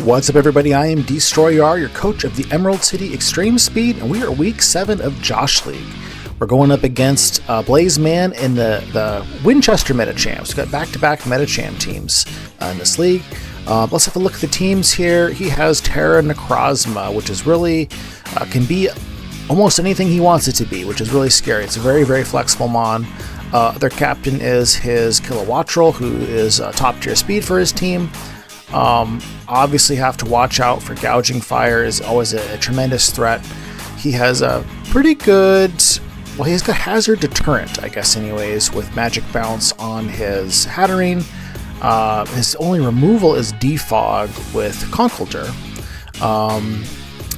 What's up, everybody? I am Destroyer, your coach of the Emerald City Extreme Speed, and we are week 7 of Josh League. We're going up against Blaze Man in the Winchester Meta Champs. We've got back-to-back Meta Champ teams in this league. Let's have a look at the teams here. He has Terra Necrozma, which is really can be almost anything he wants it to be, which is really scary. It's a very, very flexible mon. Their captain is his Kilowattrel, who is top tier speed for his team. Obviously have to watch out for Gouging Fire, is always a tremendous threat. He has a pretty good, well, he's got Hazard Deterrent, I guess anyways, with Magic Bounce on his Hatterene. His only removal is Defog with Conkeldurr.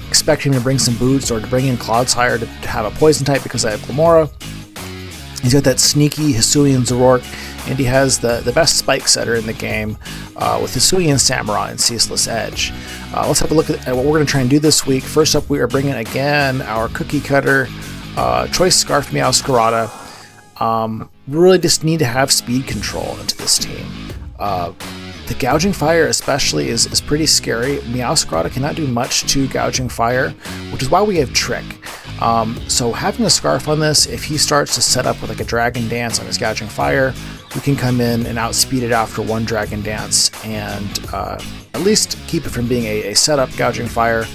Expecting to bring some boots or to bring in Clodsire to have a poison type because I have Glamora. He's got that sneaky Hisuian Zoroark, and he has the best spike setter in the game with Hisuian Samurai and Ceaseless Edge. Let's have a look at what we're going to try and do this week. First up, we are bringing again our Cookie Cutter Choice Scarf Meowscarada. We really just need to have speed control into this team. The Gouging Fire especially is pretty scary. Meowscarada cannot do much to Gouging Fire, which is why we have Trick. So having a Scarf on this, if he starts to set up with like a Dragon Dance on his Gouging Fire, we can come in and outspeed it after one Dragon Dance and at least keep it from being a setup Gouging Fire.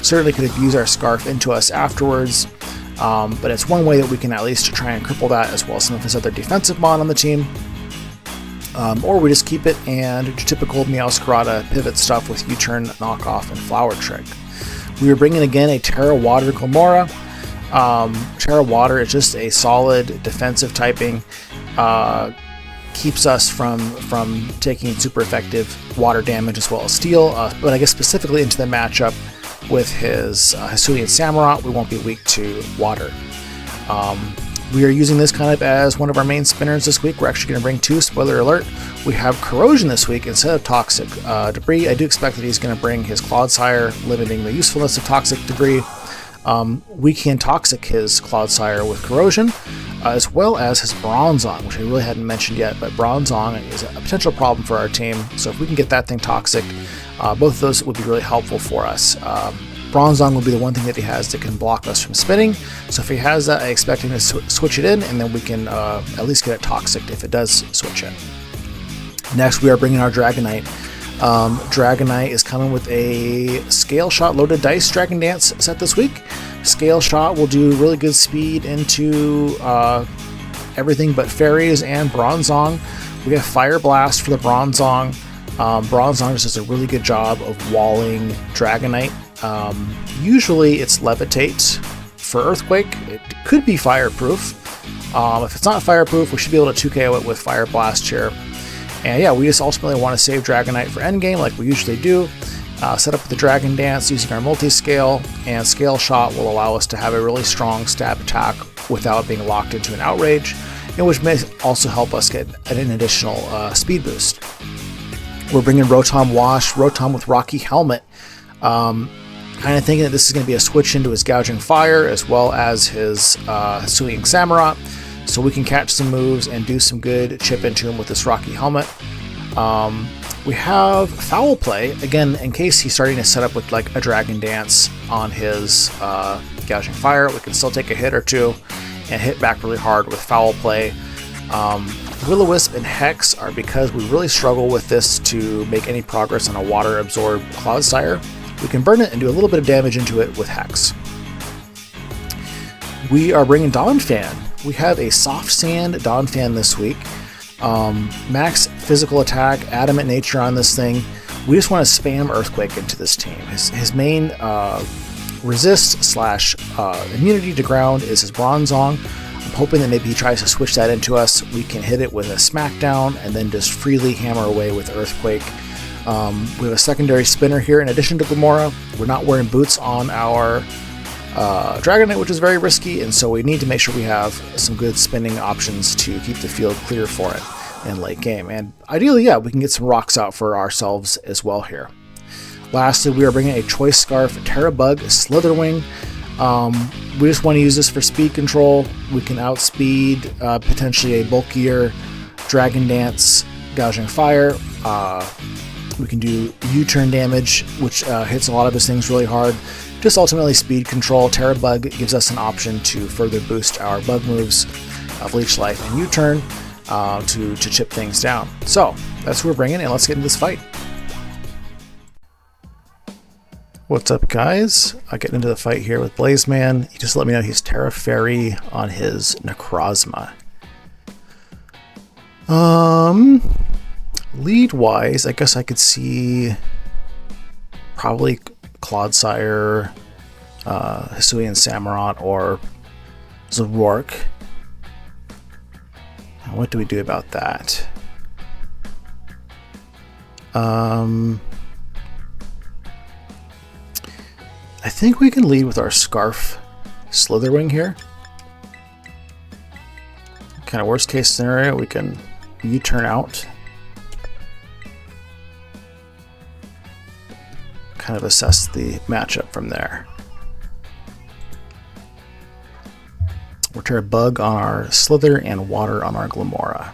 Certainly could abuse our Scarf into us afterwards, but it's one way that we can at least try and cripple that, as well as some of his other defensive mon on the team. Or we just keep it and do typical Meowscarada pivot stuff with U-Turn, Knockoff, and Flower Trick. We are bringing again a Terra Water Glamora. Terra Water is just a solid defensive typing. Keeps us from taking super effective water damage as well as steel. But I guess specifically into the matchup with his Hisuian Samurai, we won't be weak to water. We are using this kind of as one of our main spinners this week. We're actually going to bring 2, spoiler alert. We have Corrosion this week instead of Toxic Debris. I do expect that he's going to bring his Clodsire, limiting the usefulness of Toxic Debris. We can Toxic his Clodsire with Corrosion, as well as his Bronzong, which I really hadn't mentioned yet, but Bronzong is a potential problem for our team. So if we can get that thing Toxic, both of those would be really helpful for us. Bronzong will be the one thing that he has that can block us from spinning. So if he has that, I expect him to switch it in, and then we can at least get it Toxic if it does switch in. Next, we are bringing our Dragonite. Dragonite is coming with a Scale Shot Loaded Dice Dragon Dance set this week. Scale Shot will do really good speed into everything but fairies and Bronzong. We have Fire Blast for the Bronzong. Bronzong just does a really good job of walling Dragonite. Usually it's Levitate for Earthquake. It could be Fireproof. If it's not Fireproof, we should be able to 2KO it with Fire Blast here. And yeah, we just ultimately want to save Dragonite for endgame like we usually do. Set up the Dragon Dance using our multi-scale, and Scale Shot will allow us to have a really strong stab attack without being locked into an Outrage, and which may also help us get an additional speed boost. We're bringing Rotom Wash, Rotom with Rocky Helmet. Kind of thinking that this is going to be a switch into his Gouging Fire as well as his Hisuian Samurai, so we can catch some moves and do some good chip into him with this Rocky Helmet. We have Foul Play, again, in case he's starting to set up with like a Dragon Dance on his Gouging Fire. We can still take a hit or two and hit back really hard with Foul Play. Will-O-Wisp and Hex are because we really struggle with this to make any progress on a water-absorbed Clodsire. We can burn it and do a little bit of damage into it with Hex. We are bringing Donphan. We have a Soft Sand Donphan this week. Max physical attack, adamant nature on this thing. We just want to spam Earthquake into this team. His main resist / immunity to ground is his Bronzong. I'm hoping that maybe he tries to switch that into us. We can hit it with a Smackdown and then just freely hammer away with Earthquake. We have a secondary spinner here in addition to Glamora. We're not wearing boots on our Dragonite, which is very risky, and so we need to make sure we have some good spinning options to keep the field clear for it in late game. And ideally, yeah, we can get some rocks out for ourselves as well here. Lastly, we are bringing a Choice Scarf Terrabug Slitherwing. We just want to use this for speed control. We can outspeed potentially a bulkier Dragon Dance Gouging Fire. We can do U-turn damage, which hits a lot of his things really hard. Just ultimately speed control. Terra Bug gives us an option to further boost our bug moves of Leech Life and U-turn to chip things down. So that's who we're bringing, and let's get into this fight. What's up, guys? I get into the fight here with Blazeman. He just let me know he's Terra Fairy on his Necrozma. Lead-wise, I guess I could see probably Clodsire, Hisuian Samurott, or Zoroark. What do we do about that? I think we can lead with our Scarf Slitherwing here. Kind of worst case scenario, we can U-turn out. Kind of assess the matchup from there. We'll Terra Bug on our Slither and Water on our Glamora.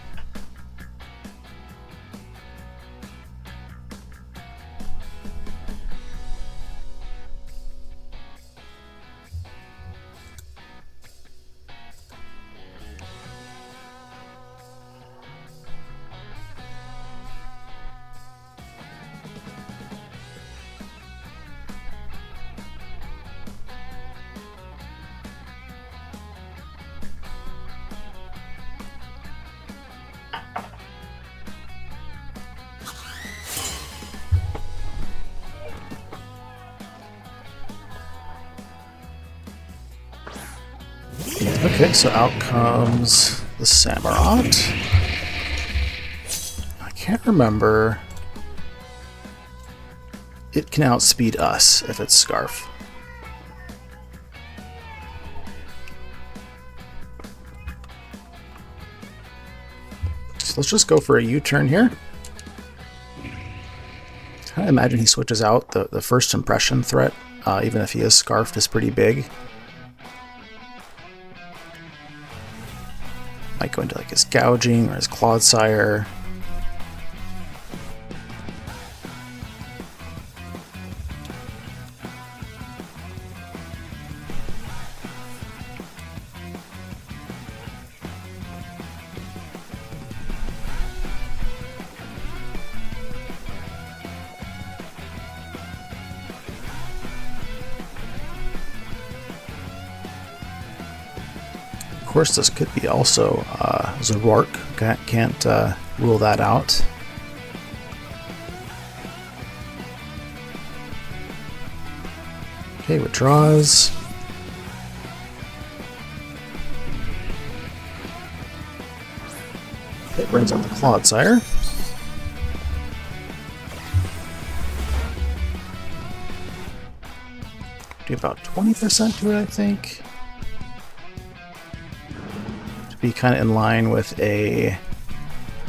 Okay, so out comes the Samurott. I can't remember. It can outspeed us if it's Scarf. So let's just go for a U-turn here. I imagine he switches out. The first impression threat, even if he is Scarfed, is pretty big. Might go into like his Gouging or his Clodsire. Of course, this could be also Zoroark. Can't rule that out. Okay, withdraws. It brings out the Clodsire. Do about 20% to it, I think. Be kind of in line with a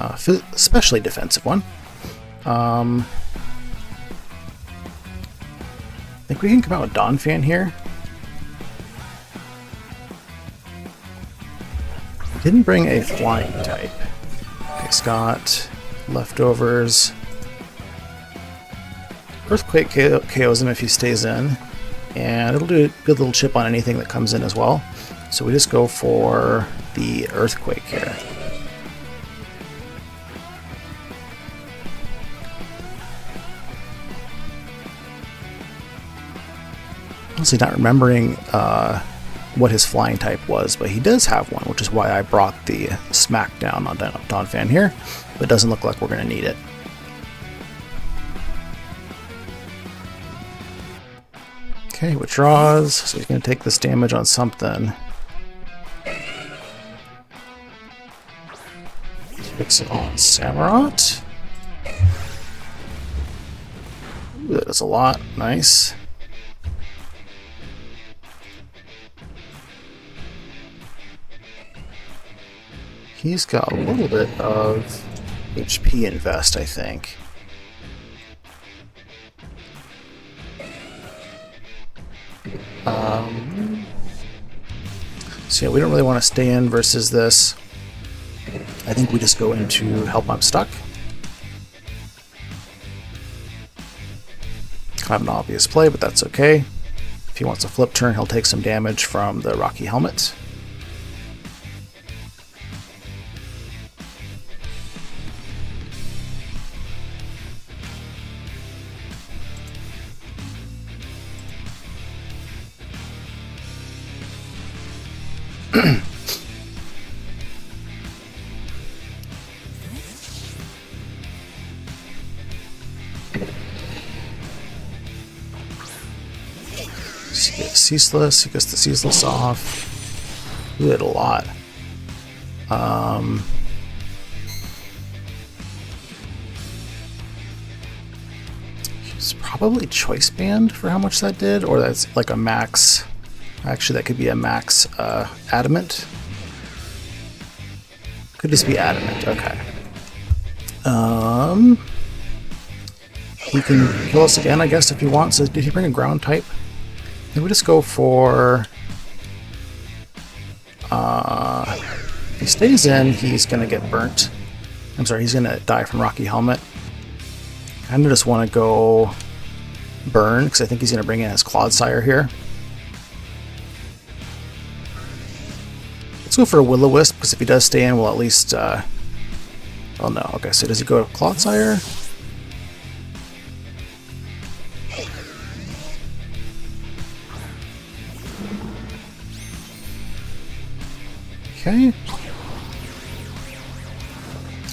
especially defensive one. I think we can come out with Donphan here. Didn't bring a flying type. Okay, Scott, leftovers. Earthquake KOs him if he stays in, and it'll do a good little chip on anything that comes in as well. So we just go for the Earthquake here. Honestly, not remembering what his flying type was, but he does have one, which is why I brought the Smackdown on Donphan here, but it doesn't look like we're going to need it. Okay, withdraws, so he's going to take this damage on something. Fix it on Samurott. Ooh, that does a lot. Nice. He's got a little bit of HP invest, I think. So yeah, we don't really want to stay in versus this. I think we just go into Help I'm Stuck. Kind of an obvious play, but that's okay. If he wants a flip turn, he'll take some damage from the Rocky Helmet. Ceaseless, he gets the ceaseless off. He did a lot. He's probably choice banned for how much that did, or that's like a max. Actually, that could be a max adamant. Could just be adamant. Okay. He can kill us again, I guess, if he wants. So did he bring a ground type? Then we just go for... if he stays in, he's going to get burnt. I'm sorry, he's going to die from Rocky Helmet. I kind of just want to go burn, because I think he's going to bring in his Clodsire here. Let's go for a Will-O-Wisp, because if he does stay in, we'll at least... oh no, okay, so does he go to Clodsire? Okay.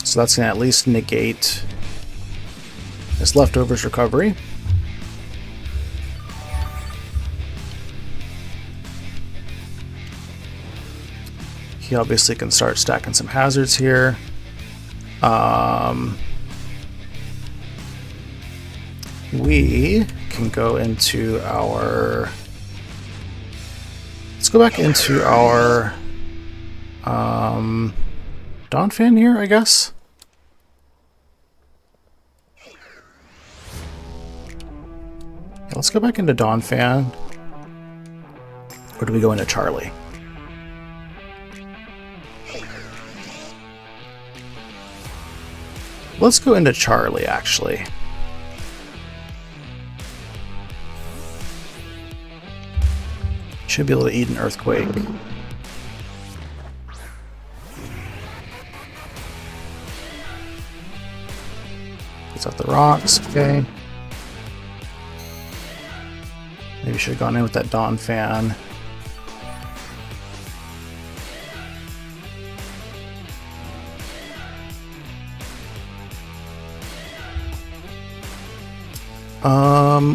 So that's going to at least negate his leftovers recovery. He obviously can start stacking some hazards here. We can go into our... Let's go back into our... Donphan here, I guess. Yeah, let's go back into Donphan. Or do we go into Charlie? Let's go into Charlie, actually. Should be able to eat an Earthquake. Gets out the rocks, okay. Maybe should have gone in with that Donphan.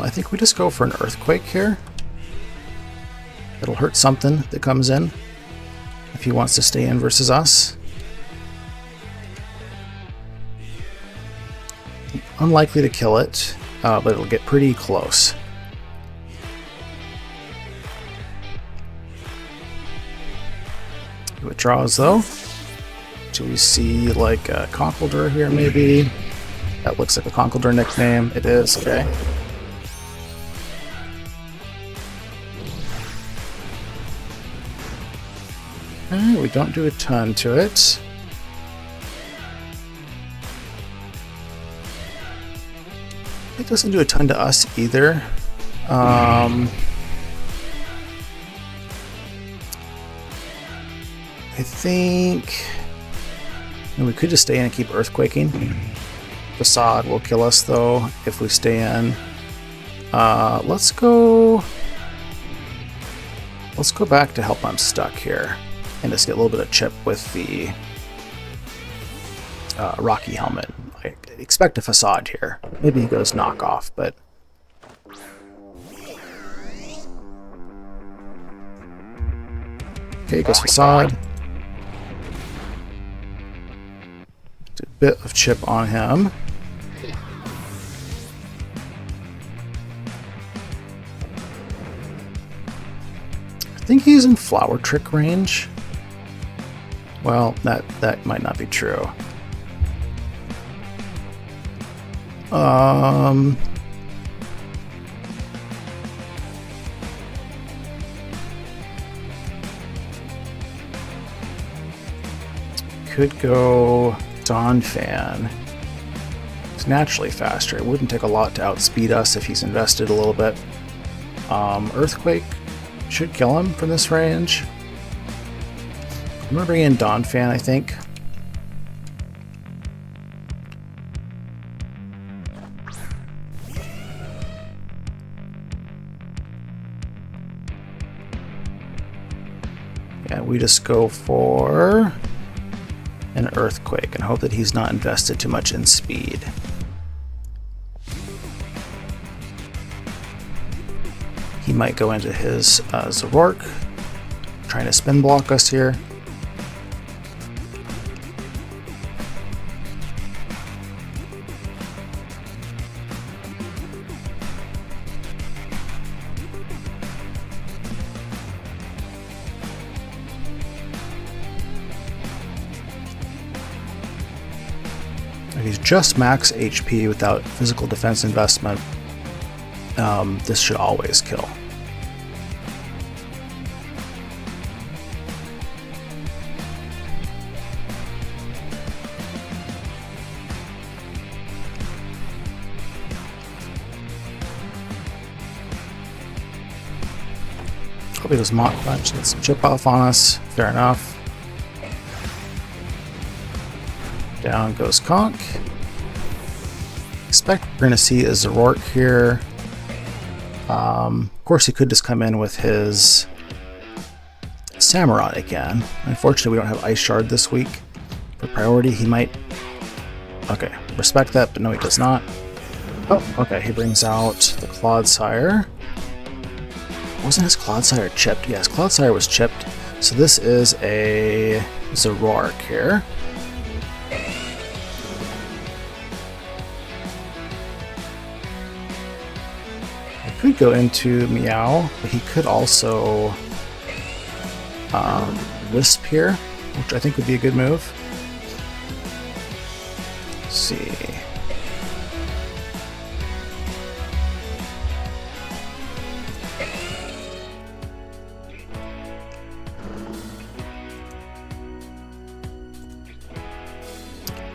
I think we just go for an Earthquake here. It'll hurt something that comes in if he wants to stay in versus us. Unlikely to kill it, but it'll get pretty close. He withdraws though. Do we see like a Conkeldurr here maybe? That looks like a Conkeldurr nickname. It is, okay. Okay, we don't do a ton to it. It doesn't do a ton to us either. I think we could just stay in and keep Earthquaking. Facade will kill us though if we stay in. Let's go back to help I'm stuck here and just get a little bit of chip with the Rocky Helmet. I expect a Facade here. Maybe he goes knockoff, but okay, he goes Facade. A bit of chip on him. I think he's in Flower Trick range. Well, that might not be true. Could go Donphan. He's naturally faster. It wouldn't take a lot to outspeed us if he's invested a little bit. Earthquake should kill him from this range. I'm gonna bring in Donphan, I think. Yeah, we just go for an Earthquake and hope that he's not invested too much in speed. He might go into his Zoroark, trying to spin block us here. If he's just max HP without physical defense investment, this should always kill. Probably does Mach Punch, gets some chip off on us, fair enough. Down goes Conk. Expect we're going to see a Zoroark here. Of course, he could just come in with his Samurott again. Unfortunately, we don't have Ice Shard this week. For priority, he might... Okay, respect that, but no, he does not. Oh, okay, he brings out the Clodsire. Wasn't his Clodsire chipped? Yes, Clodsire was chipped. So this is a Zoroark here. Could go into Meow, but he could also Wisp here, which I think would be a good move. Let's see.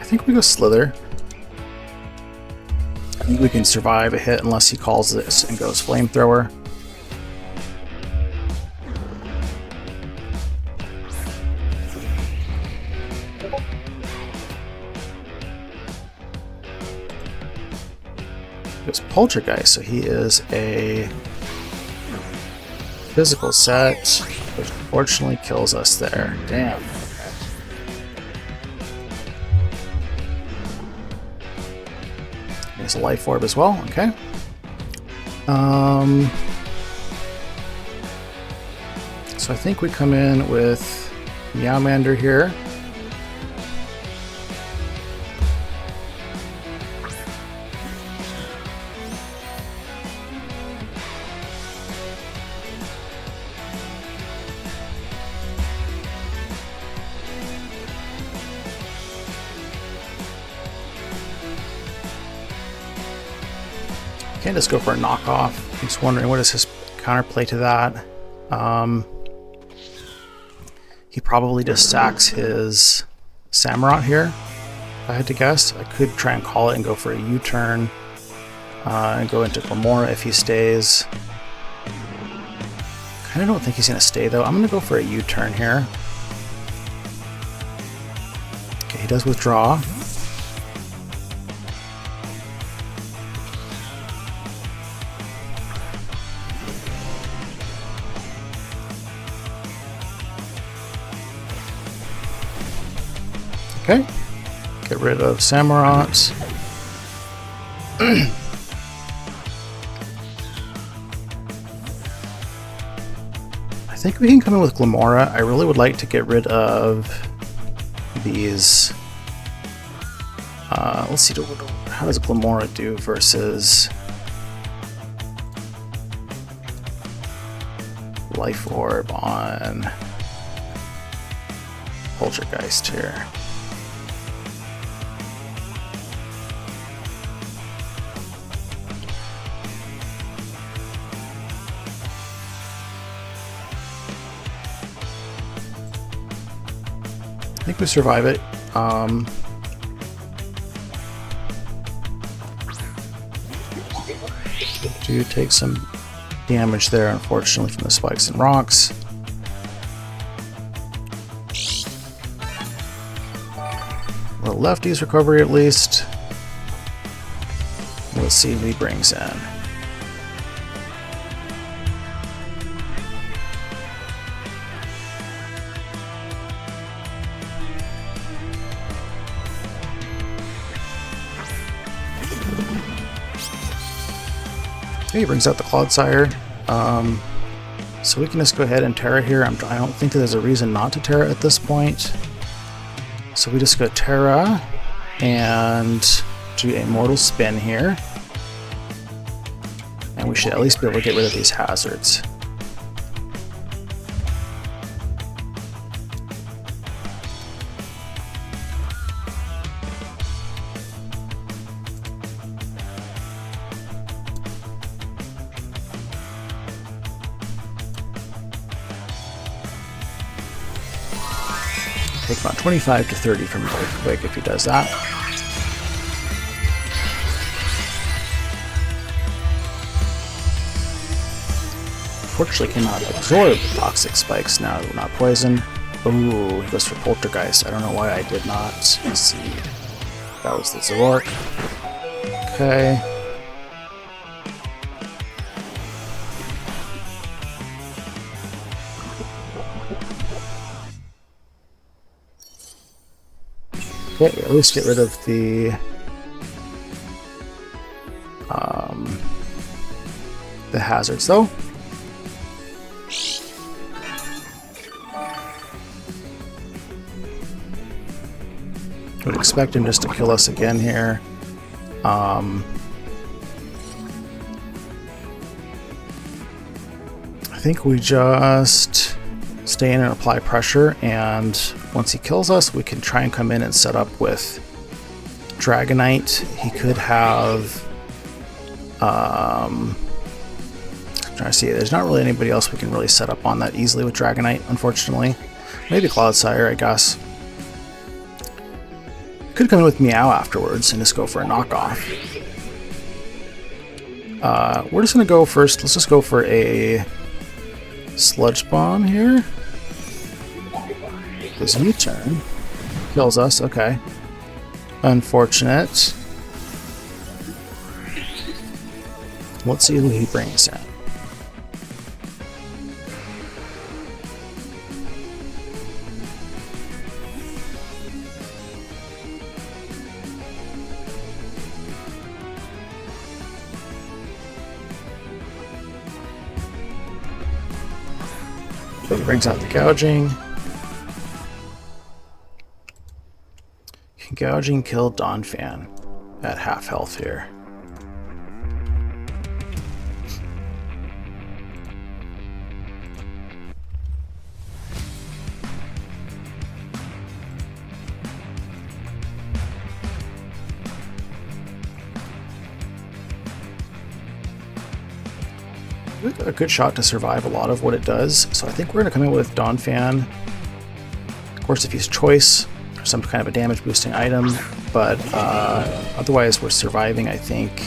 I think we go Slither. I think we can survive a hit unless he calls this and goes Flamethrower. Goes Poltergeist, so he is a physical set, which unfortunately kills us there. Damn. There's a Life Orb as well, okay. So I think we come in with Meowmander here. Can't just go for a knockoff. I'm just wondering what is his counterplay to that. He probably just sacks his Samurott here, if I had to guess. I could try and call it and go for a U-turn and go into Glamora if he stays. Kind of don't think he's going to stay though. I'm going to go for a U-turn here. Okay, he does withdraw. Okay, get rid of Samurott. I think we can come in with Glamora. I really would like to get rid of these. Let's see, how does Glamora do versus Life Orb on Poltergeist here? I think we survive it. Do take some damage there, unfortunately, from the spikes and rocks. The lefty's recovery at least. Let's see what he brings in. Okay, he brings out the Clodsire. So we can just go ahead and Terra here. I don't think that there's a reason not to Terra at this point. So we just go Terra and do a Mortal Spin here. And we should at least be able to get rid of these hazards. Take about 25 to 30 from the Earthquake if he does that. Fortunately cannot absorb toxic spikes now that we're not poisoned. Ooh, he goes for Poltergeist. I don't know why I did not succeed. That was the Zork. Okay. Okay, at least get rid of the hazards though. Would expect him just to kill us again here. I think we just stay in and apply pressure, and once he kills us, we can try and come in and set up with Dragonite. He could have... I'm trying to see, there's not really anybody else we can really set up on that easily with Dragonite, unfortunately. Maybe Clodsire, I guess. Could come in with Meow afterwards and just go for a knockoff. We're just going to go first. Let's just go for a Sludge Bomb here. His U-turn kills us. Okay. Unfortunate. Let's see who he brings in. So he brings out the Gouging. Gouging killed Donphan at half health here. We've got a good shot to survive a lot of what it does, so I think we're going to come in with Donphan. Of course, if he's choice, some kind of a damage boosting item, but otherwise we're surviving, I think.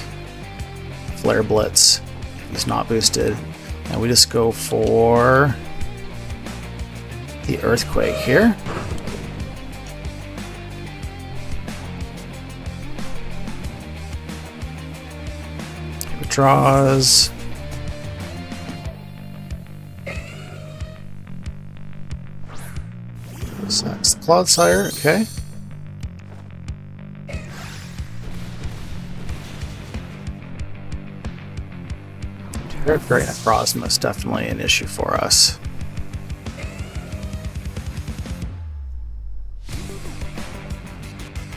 Flare Blitz is not boosted, and we just go for the Earthquake here. It draws. That's the Clodsire, okay. Terrifying Necrozma is definitely an issue for us.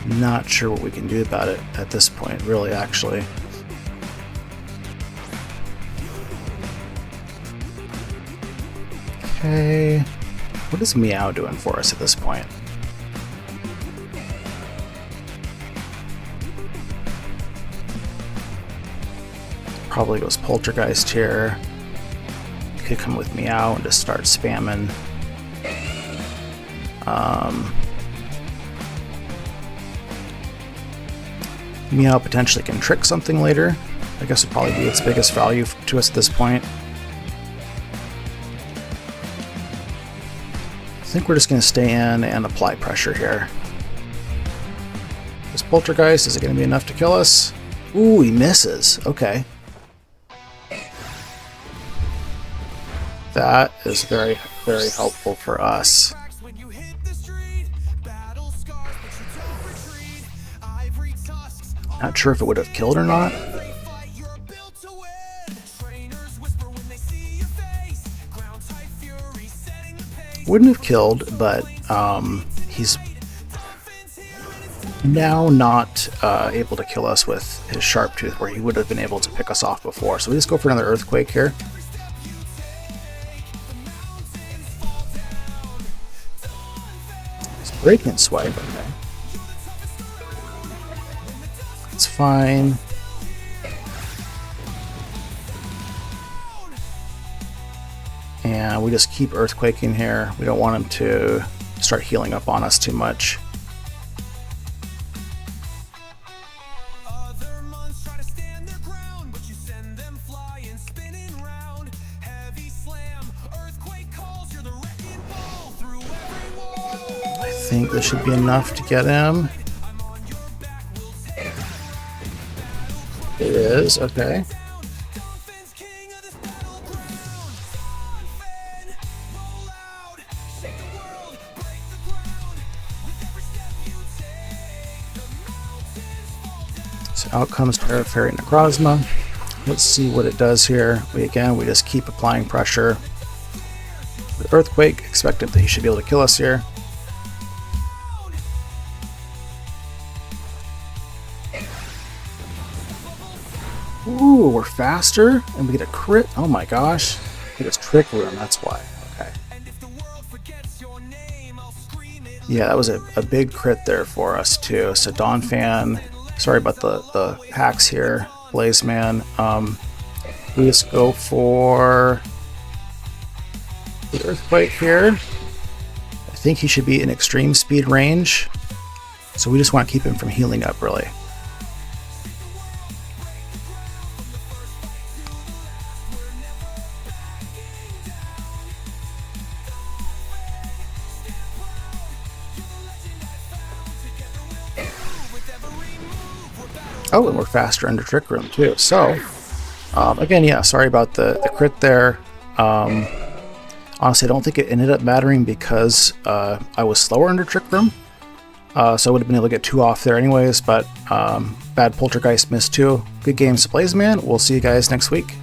Not sure what we can do about it at this point, really, actually. Okay. What is Meow doing for us at this point? Probably goes Poltergeist here. Could come with Meow and just start spamming. Meow potentially can trick something later I guess would probably be its biggest value to us at this point. I think we're just going to stay in and apply pressure here. This Poltergeist, is it going to be enough to kill us? Ooh, he misses. Okay. That is very, very helpful for us. Not sure if it would have killed or not. Wouldn't have killed, but he's now not able to kill us with his sharp tooth, where he would have been able to pick us off before. So we just go for another Earthquake here. He's breaking swipe, okay. It's fine. And we just keep Earthquaking here. We don't want him to start healing up on us too much. I think this should be enough to get him. It is, okay. So out comes Terra Fairy Necrozma. Let's see what it does here. We just keep applying pressure. With Earthquake, expectant that he should be able to kill us here. Ooh, we're faster, and we get a crit. Oh my gosh. I think it's Trick Room, that's why. Okay. Yeah, that was a big crit there for us too. So Donphan, sorry about the hacks here. Blazeman. We just go for the Earthquake here. I think he should be in extreme speed range. So we just want to keep him from healing up, really. Oh, and we're faster under Trick Room too. So, again, yeah, sorry about the crit there. Honestly, I don't think it ended up mattering because I was slower under Trick Room. So I would have been able to get 2 off there anyways, but bad Poltergeist missed 2. Good games to Blazeman. We'll see you guys next week.